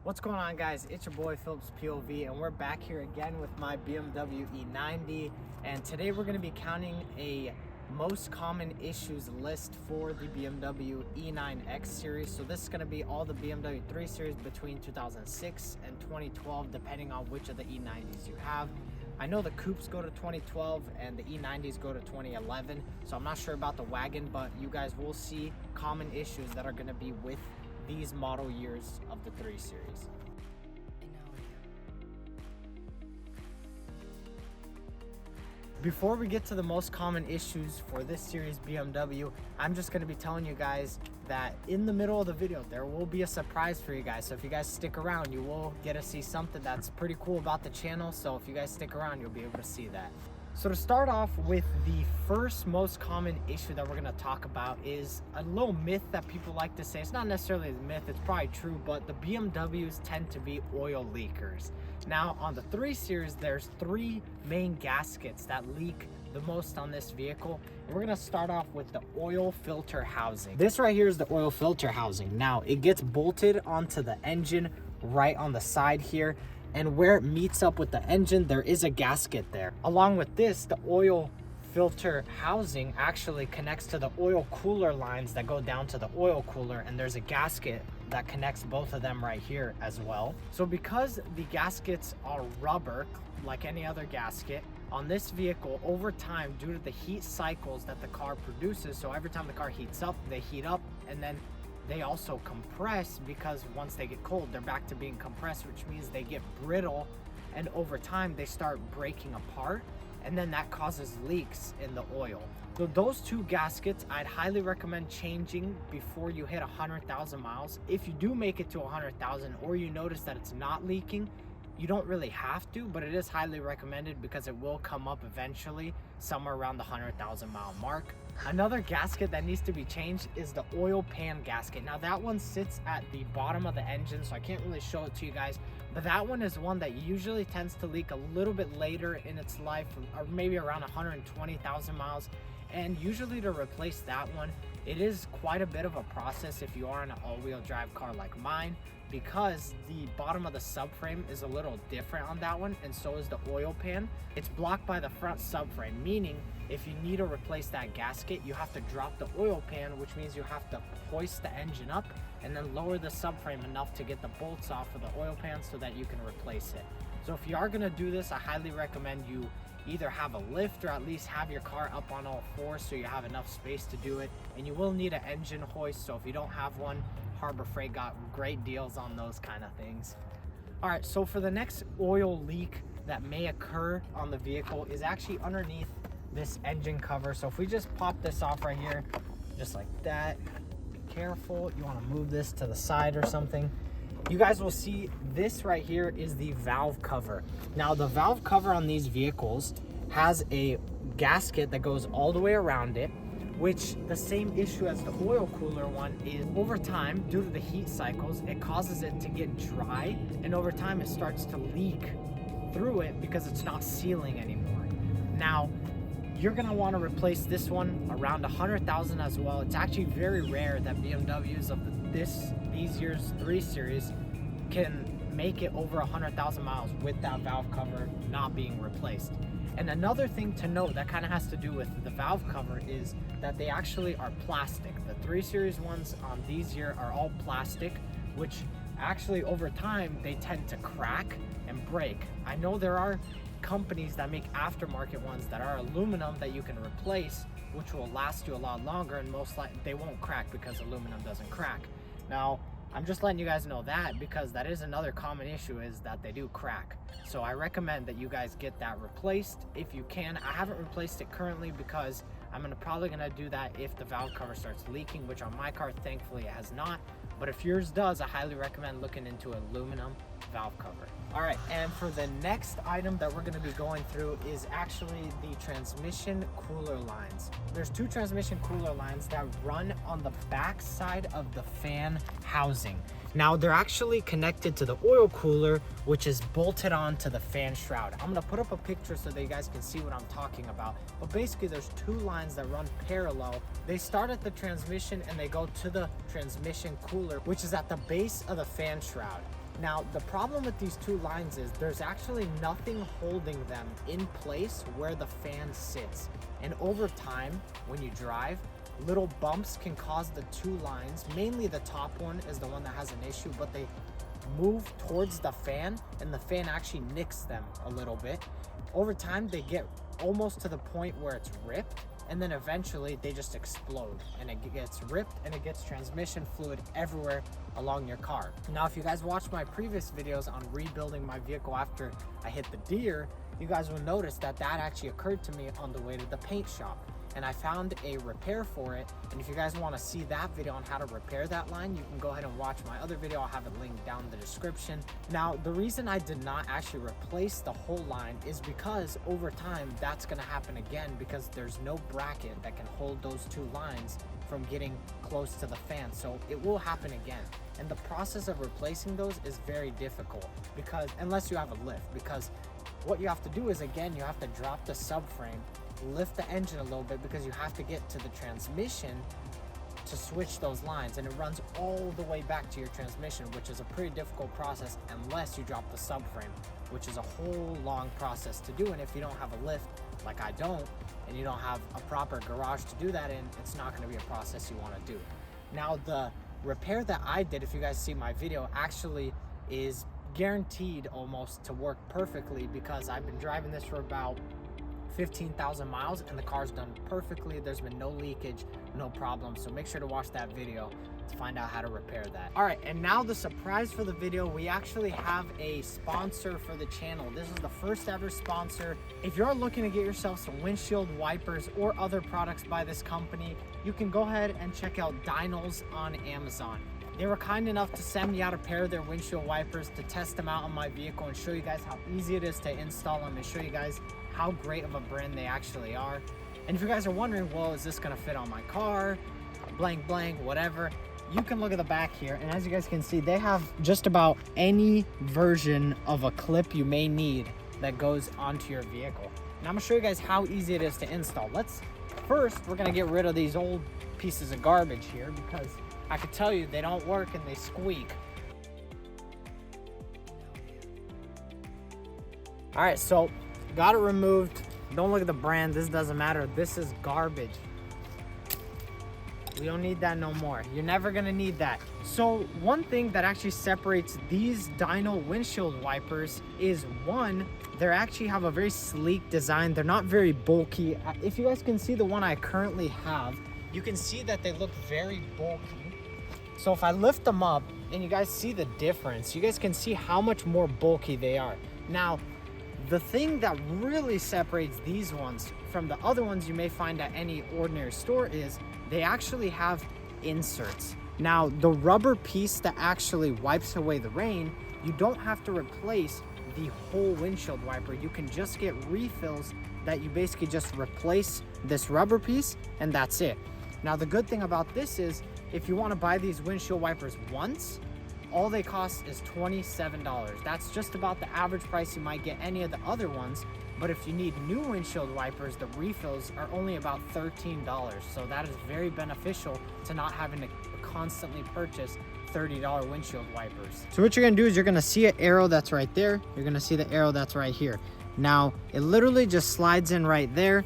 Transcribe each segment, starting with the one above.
What's going on, guys? It's your boy Phillips POV, and we're back here again with my BMW E90. And today we're going to be counting a most common issues list for the BMW E9X series. So this is going to be all the BMW 3 Series between 2006 and 2012, depending on which of the E90s you have. I know the coupes go to 2012 and the E90s go to 2011, so I'm not sure about the wagon, but you guys will see common issues that are going to be with these model years of the 3 Series. Before we get to the most common issues for this series BMW, I'm just going to be telling you guys that in the middle of the video there will be a surprise for you guys. So if you guys stick around, you will get to see something that's pretty cool about the channel. So if you guys stick around, you'll be able to see that. So to start off with, the first most common issue that we're going to talk about is a little myth that people like to say. It's not necessarily a myth, it's probably true, but the BMWs tend to be oil leakers. Now on the 3 Series, there's 3 main gaskets that leak the most on this vehicle. And we're going to start off with the oil filter housing. This right here is the oil filter housing. Now it gets bolted onto the engine right on the side here. And where it meets up with the engine, there is a gasket there. Along with this, the oil filter housing actually connects to the oil cooler lines that go down to the oil cooler, and there's a gasket that connects both of them right here as well. So because the gaskets are rubber, like any other gasket, on this vehicle, over time, due to the heat cycles that the car produces, so every time the car heats up, they heat up, and then they also compress, because once they get cold, they're back to being compressed, which means they get brittle, and over time they start breaking apart, and then that causes leaks in the oil. So those 2 gaskets, I'd highly recommend changing before you hit 100,000 miles. If you do make it to 100,000 or you notice that it's not leaking, you don't really have to, but it is highly recommended because it will come up eventually somewhere around the 100,000 mile mark. Another gasket that needs to be changed is the oil pan gasket. Now that one sits at the bottom of the engine, so I can't really show it to you guys, but that one is one that usually tends to leak a little bit later in its life, or maybe around 120,000 miles. And usually to replace that one, it is quite a bit of a process if you are in an all-wheel drive car like mine, because the bottom of the subframe is a little different on that one, and so is the oil pan. It's blocked by the front subframe, meaning if you need to replace that gasket, you have to drop the oil pan, which means you have to hoist the engine up and then lower the subframe enough to get the bolts off of the oil pan so that you can replace it. So if you are going to do this, I highly recommend you either have a lift or at least have your car up on all 4 so you have enough space to do it. And you will need an engine hoist, so if you don't have one, Harbor Freight got great deals on those kind of things. All right, so for the next oil leak that may occur on the vehicle is actually underneath this engine cover. So if we just pop this off right here, just like that, be careful, you want to move this to the side or something. You guys will see this right here is the valve cover. Now the valve cover on these vehicles has a gasket that goes all the way around it, which the same issue as the oil cooler one is over time, due to the heat cycles, it causes it to get dry, and over time it starts to leak through it because it's not sealing anymore. Now, you're gonna wanna replace this one around 100,000 as well. It's actually very rare that BMWs of these year's 3 Series can make it over 100,000 miles with that valve cover not being replaced. And another thing to note that kind of has to do with the valve cover is that they actually are plastic. The 3 Series ones on these here are all plastic, which actually over time they tend to crack and break. I know there are companies that make aftermarket ones that are aluminum that you can replace, which will last you a lot longer, and most likely they won't crack because aluminum doesn't crack. Now, I'm just letting you guys know that because that is another common issue, is that they do crack. So I recommend that you guys get that replaced if you can. I haven't replaced it currently because I'm probably gonna do that if the valve cover starts leaking, which on my car, thankfully, it has not. But if yours does, I highly recommend looking into aluminum valve cover. All right, and for the next item that we're gonna be going through is actually the transmission cooler lines. There's 2 transmission cooler lines that run on the back side of the fan housing. Now they're actually connected to the oil cooler, which is bolted onto the fan shroud. I'm gonna put up a picture so that you guys can see what I'm talking about. But basically there's 2 lines that run parallel. They start at the transmission and they go to the transmission cooler, which is at the base of the fan shroud. Now, the problem with these two lines is there's actually nothing holding them in place where the fan sits. And over time, when you drive, little bumps can cause the two lines, mainly the top one is the one that has an issue, but they move towards the fan and the fan actually nicks them a little bit. Over time, they get almost to the point where it's ripped, and then eventually they just explode and it gets ripped and it gets transmission fluid everywhere along your car. Now, if you guys watched my previous videos on rebuilding my vehicle after I hit the deer, you guys will notice that that actually occurred to me on the way to the paint shop. And I found a repair for it. And if you guys want to see that video on how to repair that line, you can go ahead and watch my other video. I'll have it linked down in the description. Now, the reason I did not actually replace the whole line is because over time, that's going to happen again, because there's no bracket that can hold those two lines from getting close to the fan. So it will happen again. And the process of replacing those is very difficult, because unless you have a lift, because what you have to do is, again, you have to drop the subframe, lift the engine a little bit, because you have to get to the transmission to switch those lines, and it runs all the way back to your transmission, which is a pretty difficult process unless you drop the subframe, which is a whole long process to do. And if you don't have a lift, like I don't, and you don't have a proper garage to do that in, it's not going to be a process you want to do. Now, the repair that I did, if you guys see my video, actually is guaranteed almost to work perfectly, because I've been driving this for about 15,000 miles and the car's done perfectly. There's been no leakage, no problem. So make sure to watch that video to find out how to repair that. All right, and now the surprise for the video, we actually have a sponsor for the channel. This is the first ever sponsor. If you're looking to get yourself some windshield wipers or other products by this company, you can go ahead and check out Dyno's on Amazon. They were kind enough to send me out a pair of their windshield wipers to test them out on my vehicle and show you guys how easy it is to install them, and show you guys how great of a brand they actually are. And if you guys are wondering, well, is this gonna fit on my car, blank blank, whatever, you can look at the back here, and as you guys can see, they have just about any version of a clip you may need that goes onto your vehicle. And I'm gonna show you guys how easy it is to install. First, we're gonna get rid of these old pieces of garbage here, because I can tell you they don't work and they squeak. All right, so got it removed. Don't look at the brand, this doesn't matter. This is garbage. We don't need that no more. You're never gonna need that. So one thing that actually separates these Dyno windshield wipers is, one, they actually have a very sleek design. They're not very bulky. If you guys can see the one I currently have, you can see that they look very bulky. So if I lift them up and you guys see the difference, you guys can see how much more bulky they are. Now, the thing that really separates these ones from the other ones you may find at any ordinary store is they actually have inserts. Now, the rubber piece that actually wipes away the rain, you don't have to replace the whole windshield wiper. You can just get refills that you basically just replace this rubber piece, and that's it. Now, the good thing about this is, if you want to buy these windshield wipers once, all they cost is $27. That's just about the average price you might get any of the other ones. But if you need new windshield wipers, the refills are only about $13. So that is very beneficial to not having to constantly purchase $30 windshield wipers. So what you're gonna do is you're gonna see an arrow that's right there. You're gonna see the arrow that's right here. Now, it literally just slides in right there,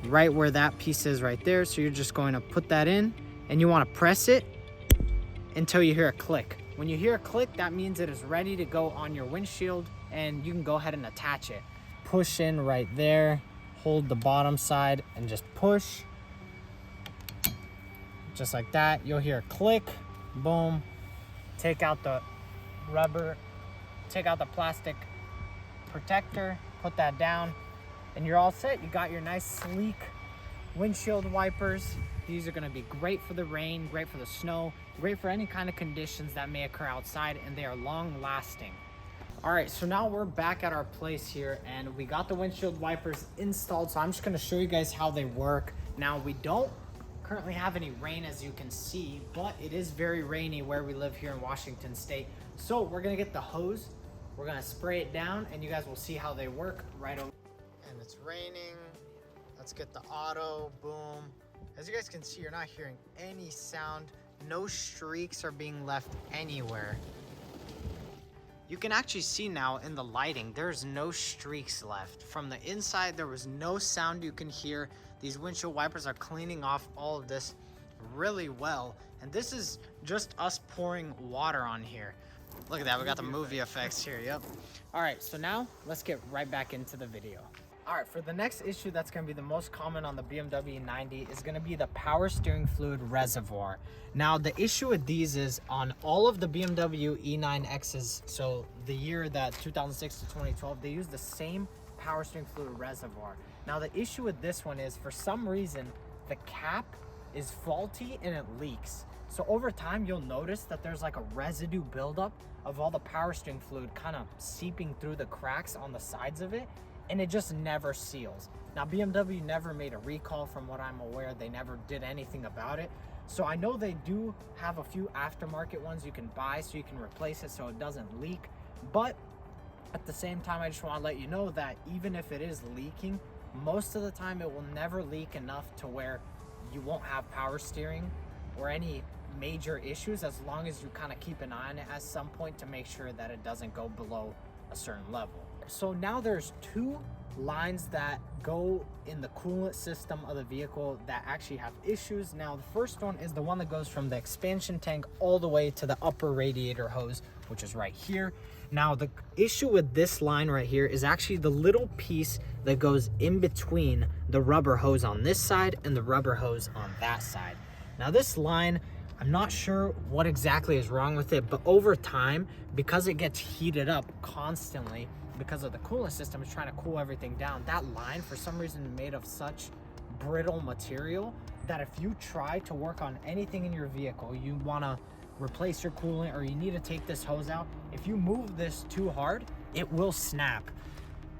right where that piece is right there. So you're just going to put that in, and you wanna press it until you hear a click. When you hear a click, that means it is ready to go on your windshield, and you can go ahead and attach it. Push in right there, hold the bottom side, and just push. Just like that, you'll hear a click, boom. Take out the rubber, take out the plastic protector, put that down, and you're all set. You got your nice sleek windshield wipers. These are gonna be great for the rain, great for the snow, great for any kind of conditions that may occur outside, and they are long lasting. All right, so now we're back at our place here, and we got the windshield wipers installed. So I'm just gonna show you guys how they work. Now, we don't currently have any rain, as you can see, but it is very rainy where we live here in Washington State. So we're gonna get the hose, we're gonna spray it down, and you guys will see how they work right over. And it's raining. Let's get the auto, boom. As you guys can see, you're not hearing any sound. No streaks are being left anywhere. You can actually see now in the lighting, there's no streaks left. From the inside, there was no sound you can hear. These windshield wipers are cleaning off all of this really well. And this is just us pouring water on here. Look at that, we got the movie effects here, yep. All right, so now let's get right back into the video. All right, for the next issue that's gonna be the most common on the BMW E90 is gonna be the power steering fluid reservoir. Now, the issue with these is on all of the BMW E9Xs, so the year that 2006 to 2012, they use the same power steering fluid reservoir. Now, the issue with this one is for some reason, the cap is faulty and it leaks. So over time, you'll notice that there's like a residue buildup of all the power steering fluid kind of seeping through the cracks on the sides of it, and it just never seals. Now, BMW never made a recall from what I'm aware. They never did anything about it. So I know they do have a few aftermarket ones you can buy so you can replace it so it doesn't leak. But at the same time, I just want to let you know that even if it is leaking, most of the time it will never leak enough to where you won't have power steering or any major issues, as long as you kind of keep an eye on it at some point to make sure that it doesn't go below a certain level. So now there's two lines that go in the coolant system of the vehicle that actually have issues. Now, the first one is the one that goes from the expansion tank all the way to the upper radiator hose, which is right here. Now, the issue with this line right here is actually the little piece that goes in between the rubber hose on this side and the rubber hose on that side. Now, this line, I'm not sure what exactly is wrong with it, but over time, because it gets heated up constantly, because of the coolant system is trying to cool everything down, that line for some reason is made of such brittle material that if you try to work on anything in your vehicle, you want to replace your coolant or you need to take this hose out, if you move this too hard, it will snap.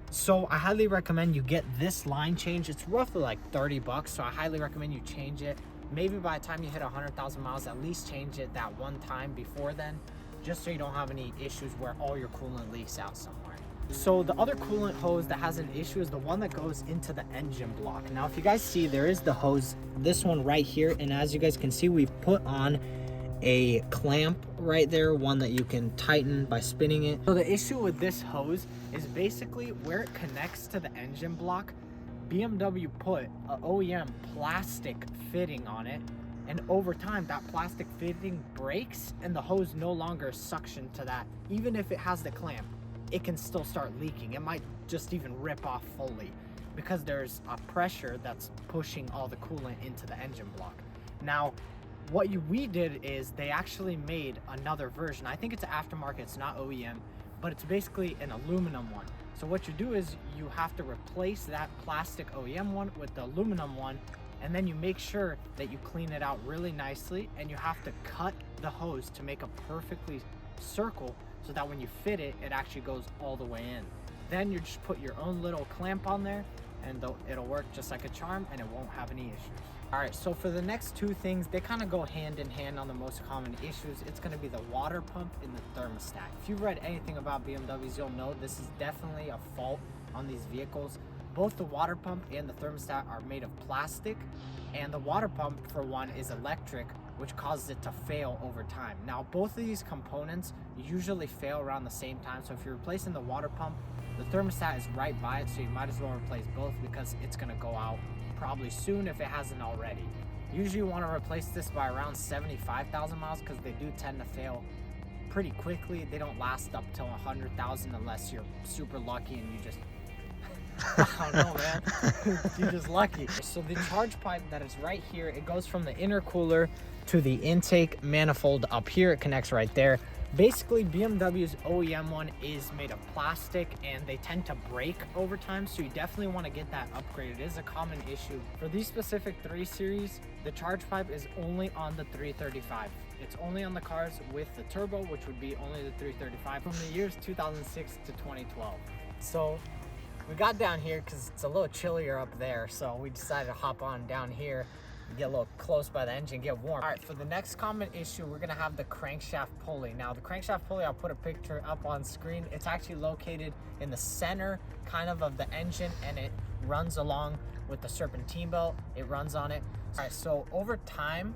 So I highly recommend you get this line changed. It's roughly like 30 bucks, so I highly recommend you change it. Maybe by the time you hit 100,000 miles, at least change it that one time before then, just so you don't have any issues where all your coolant leaks out somewhere. So the other coolant hose that has an issue is the one that goes into the engine block. Now, if you guys see, there is the hose, this one right here, and as you guys can see, we've put on a clamp right there, one that you can tighten by spinning it. So the issue with this hose is basically where it connects to the engine block, BMW put an OEM plastic fitting on it, and over time that plastic fitting breaks and the hose no longer suction to that. Even if it has the clamp, it can still start leaking. It might just even rip off fully because there's a pressure that's pushing all the coolant into the engine block. Now, what we did is they actually made another version. I think it's aftermarket, it's not OEM, but it's basically an aluminum one. So what you do is you have to replace that plastic OEM one with the aluminum one, and then you make sure that you clean it out really nicely, and you have to cut the hose to make a perfectly circle so that when you fit it, it actually goes all the way in. Then you just put your own little clamp on there and it'll work just like a charm and it won't have any issues. All right, so for the next two things, they kind of go hand in hand on the most common issues. It's gonna be the water pump and the thermostat. If you've read anything about BMWs, you'll know this is definitely a fault on these vehicles. Both the water pump and the thermostat are made of plastic, and the water pump, for one, is electric, which causes it to fail over time. Now, both of these components usually fail around the same time, so if you're replacing the water pump, the thermostat is right by it, so you might as well replace both because it's gonna go out probably soon if it hasn't already. Usually you wanna replace this by around 75,000 miles because they do tend to fail pretty quickly. They don't last up till 100,000 unless you're super lucky and you just I don't know, man. You're just lucky. So the charge pipe that is right here, it goes from the intercooler to the intake manifold up here. It connects right there. Basically, BMW's OEM one is made of plastic and they tend to break over time, so you definitely want to get that upgraded. It is a common issue. For these specific 3 Series, the charge pipe is only on the 335. It's only on the cars with the turbo, which would be only the 335 from the years 2006 to 2012. So we got down here because it's a little chillier up there, so we decided to hop on down here and get a little close by the engine, get warm. All right, for the next common issue, we're gonna have the crankshaft pulley. Now, the crankshaft pulley, I'll put a picture up on screen. It's actually located in the center kind of the engine, and it runs along with the serpentine belt. It runs on it. All right, so over time,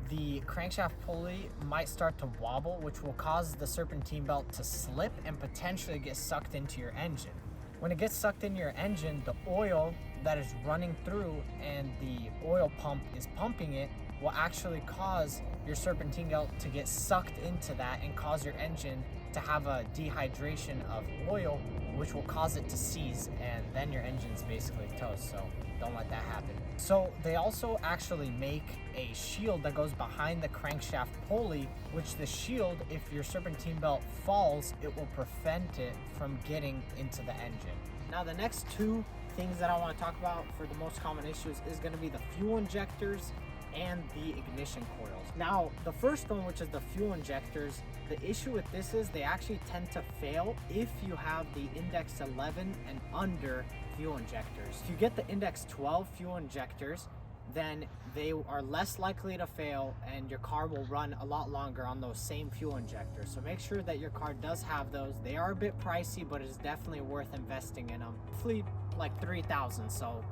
the crankshaft pulley might start to wobble, which will cause the serpentine belt to slip and potentially get sucked into your engine. When it gets sucked into your engine, the oil that is running through and the oil pump is pumping it will actually cause your serpentine belt to get sucked into that and cause your engine to have a dehydration of oil, which will cause it to seize, and then your engine's basically toast. So don't let that happen. So they also actually make a shield that goes behind the crankshaft pulley, which the shield, if your serpentine belt falls, it will prevent it from getting into the engine. Now the next two things that I want to talk about for the most common issues is going to be the fuel injectors and the ignition coils. Now the first one, which is the fuel injectors, the issue with this is they actually tend to fail if you have the index 11 and under fuel injectors. If you get the index 12 fuel injectors, then they are less likely to fail and your car will run a lot longer on those same fuel injectors. So make sure that your car does have those. They are a bit pricey, but it's definitely worth investing in them. Roughly like $3,000, so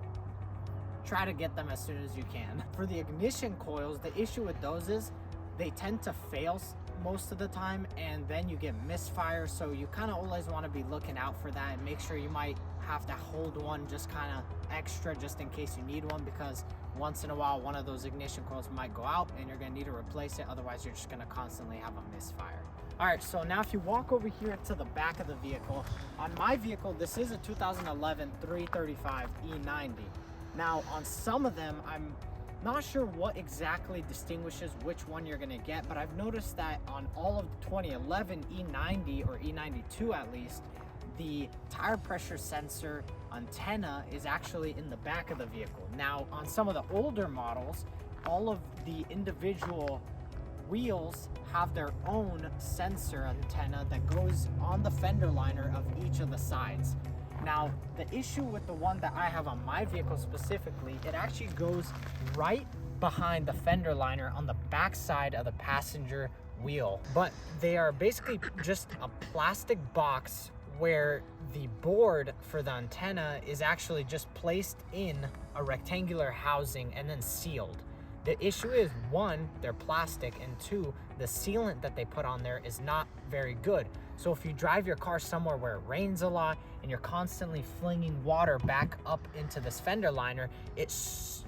try to get them as soon as you can. For the ignition coils, the issue with those is they tend to fail most of the time, and then you get misfire. So you kind of always want to be looking out for that and make sure you might have to hold one just kind of extra just in case you need one, because once in a while one of those ignition coils might go out and you're going to need to replace it. Otherwise you're just going to constantly have a misfire. All right, so now if you walk over here to the back of the vehicle, on my vehicle, this is a 2011 335 E90. Now on some of them, I'm not sure what exactly distinguishes which one you're gonna get, but I've noticed that on all of the 2011 E90 or E92 at least, the tire pressure sensor antenna is actually in the back of the vehicle. Now on some of the older models, all of the individual wheels have their own sensor antenna that goes on the fender liner of each of the sides. Now, the issue with the one that I have on my vehicle specifically, it actually goes right behind the fender liner on the back side of the passenger wheel. But they are basically just a plastic box where the board for the antenna is actually just placed in a rectangular housing and then sealed. The issue is, one, they're plastic, and two, the sealant that they put on there is not very good. So if you drive your car somewhere where it rains a lot and you're constantly flinging water back up into this fender liner, it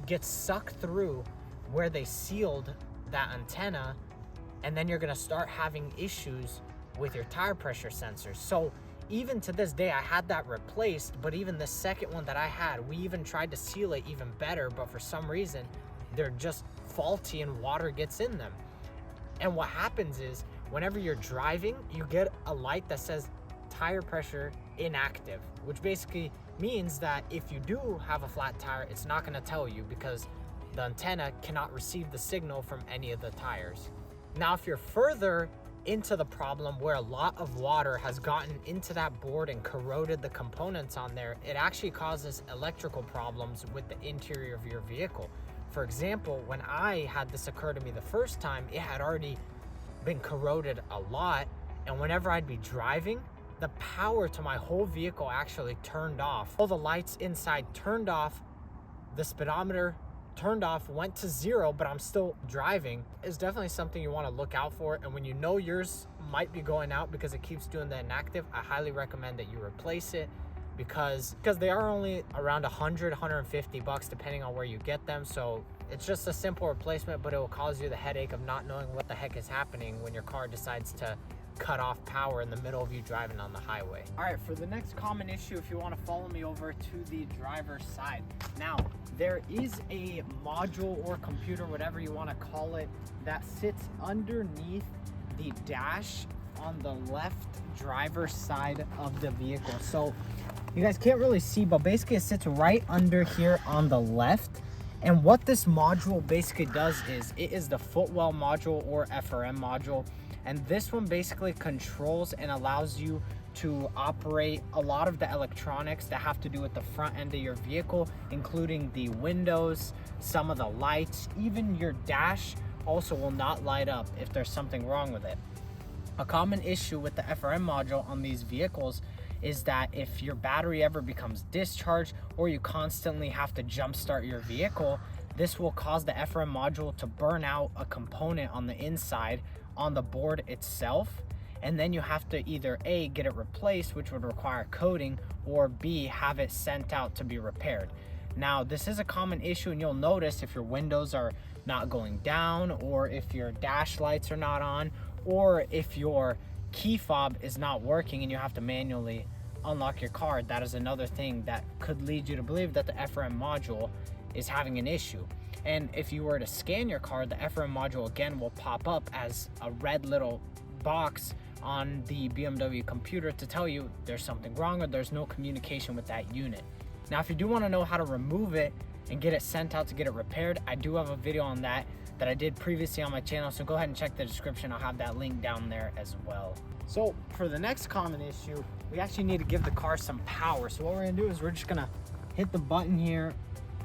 gets sucked through where they sealed that antenna, and then you're gonna start having issues with your tire pressure sensors. So even to this day, I had that replaced, but even the second one that I had, we even tried to seal it even better, but for some reason, they're just faulty and water gets in them. And what happens is, whenever you're driving, you get a light that says tire pressure inactive, which basically means that if you do have a flat tire, it's not gonna tell you because the antenna cannot receive the signal from any of the tires. Now, if you're further into the problem where a lot of water has gotten into that board and corroded the components on there, it actually causes electrical problems with the interior of your vehicle. For example, when I had this occur to me the first time, it had already been corroded a lot, and whenever I'd be driving, the power to my whole vehicle actually turned off. All the lights inside turned off, the speedometer turned off, went to zero, but I'm still driving. It's definitely something you want to look out for, and when you know yours might be going out because it keeps doing the inactive, I highly recommend that you replace it, because they are only around 100, 150 bucks depending on where you get them. So it's just a simple replacement, but it will cause you the headache of not knowing what the heck is happening when your car decides to cut off power in the middle of you driving on the highway. All right, for the next common issue, if you want to follow me over to the driver's side. Now, there is a module or computer, whatever you want to call it, that sits underneath the dash on the left driver's side of the vehicle. So you guys can't really see, but basically it sits right under here on the left. And what this module basically does is, it is the footwell module or FRM module. And this one basically controls and allows you to operate a lot of the electronics that have to do with the front end of your vehicle, including the windows, some of the lights, even your dash also will not light up if there's something wrong with it. A common issue with the FRM module on these vehicles is that if your battery ever becomes discharged or you constantly have to jump start your vehicle, this will cause the FRM module to burn out a component on the inside on the board itself. And then you have to either A, get it replaced, which would require coating, or B, have it sent out to be repaired. Now, this is a common issue, and you'll notice if your windows are not going down, or if your dash lights are not on, or if your key fob is not working and you have to manually unlock your car. That is another thing that could lead you to believe that the FRM module is having an issue. And if you were to scan your car, the FRM module again will pop up as a red little box on the BMW computer to tell you there's something wrong or there's no communication with that unit. Now, if you do want to know how to remove it and get it sent out to get it repaired, I do have a video on that I did previously on my channel, so go ahead and check the description. I'll have that link down there as well. So for the next common issue, we actually need to give the car some power. So what we're gonna do is we're just gonna hit the button here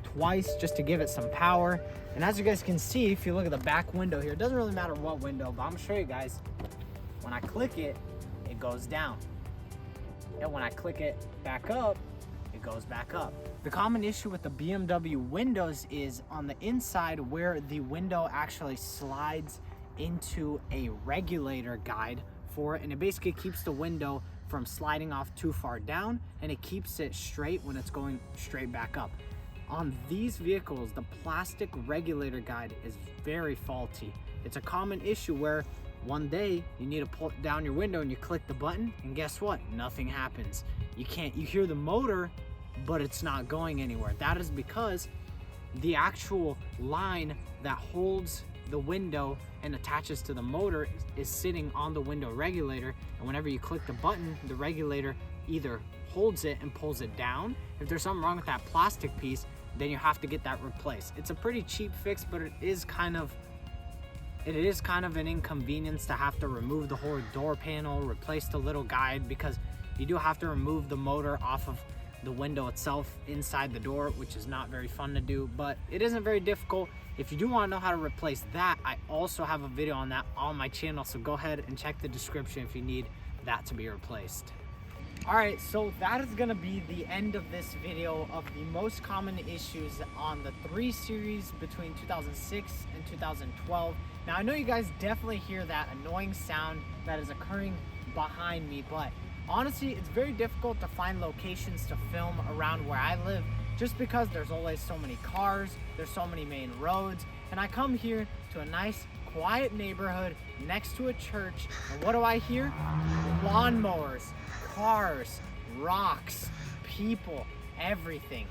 twice just to give it some power. And as you guys can see, if you look at the back window here, it doesn't really matter what window, but I'm gonna show you guys. When I click it, it goes down. And when I click it back up, it goes back up. The common issue with the BMW windows is on the inside where the window actually slides into a regulator guide for it, and it basically keeps the window from sliding off too far down, and it keeps it straight when it's going straight back up. On these vehicles, the plastic regulator guide is very faulty. It's a common issue where one day you need to pull down your window and you click the button, and guess what? Nothing happens. You hear the motor, but it's not going anywhere. That is because the actual line that holds the window and attaches to the motor is sitting on the window regulator, and whenever you click the button, the regulator either holds it and pulls it down. If there's something wrong with that plastic piece, then you have to get that replaced. It's a pretty cheap fix, but it is kind of an inconvenience to have to remove the whole door panel, replace the little guide, because you do have to remove the motor off of the window itself inside the door, which is not very fun to do, but it isn't very difficult. If you do want to know how to replace that, I also have a video on that on my channel, so go ahead and check the description if you need that to be replaced. All right, so that is gonna be the end of this video of the most common issues on the 3 Series between 2006 and 2012. Now, I know you guys definitely hear that annoying sound that is occurring behind me, but honestly, it's very difficult to find locations to film around where I live just because there's always so many cars, there's so many main roads, and I come here to a nice, quiet neighborhood next to a church, and what do I hear? Lawnmowers, cars, rocks, people, everything.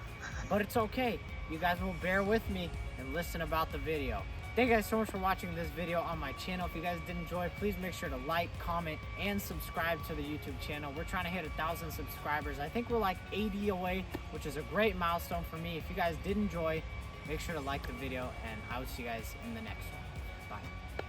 But it's okay. You guys will bear with me and listen about the video. Thank you guys so much for watching this video on my channel. If you guys did enjoy, please make sure to like, comment, and subscribe to the YouTube channel. We're trying to hit 1,000 subscribers. I think we're like 80 away, which is a great milestone for me. If you guys did enjoy, make sure to like the video, and I will see you guys in the next one. Bye.